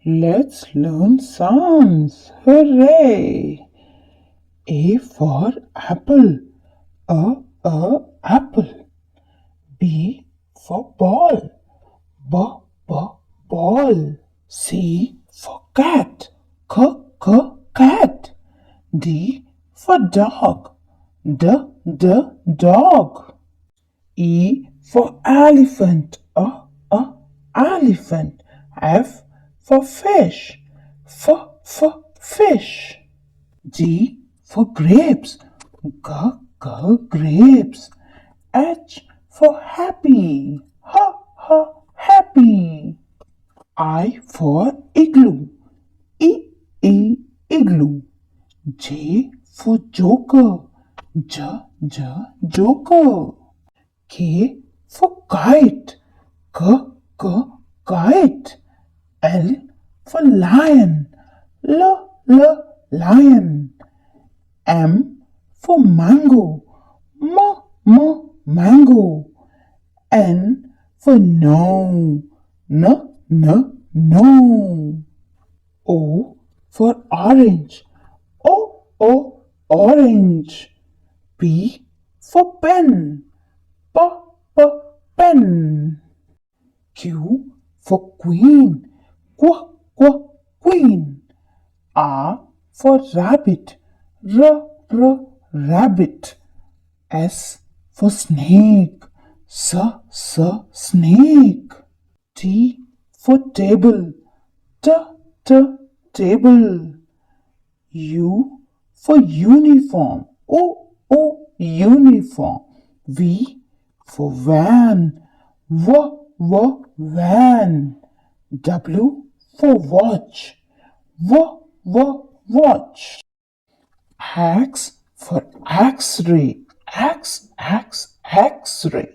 Let's learn sounds. Hooray! A for apple. Apple. B for ball. B ball. C for cat. Cat. D for dog. D dog. E for elephant. Elephant. F for fish. Fish. G for grapes. Grapes. H for happy. Happy. I for igloo. Igloo. J for joker. Joker. K for kite. Kite. L for lion. Lion. M for mango. Mango. N for no. No. O for orange. Orange. P for pen. Pen. Q for queen. Queen. R for rabbit. Rabbit. S for snake. Snake. T for table. Table. U for uniform. Uniform. V for van. Van. W for watch. Watch. X for X-ray. X-ray.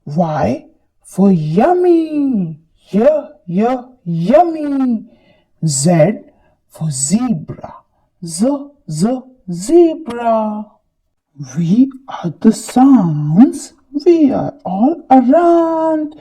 Y for yummy. Yummy. Z for zebra. Zebra. We are the sounds. We are all around.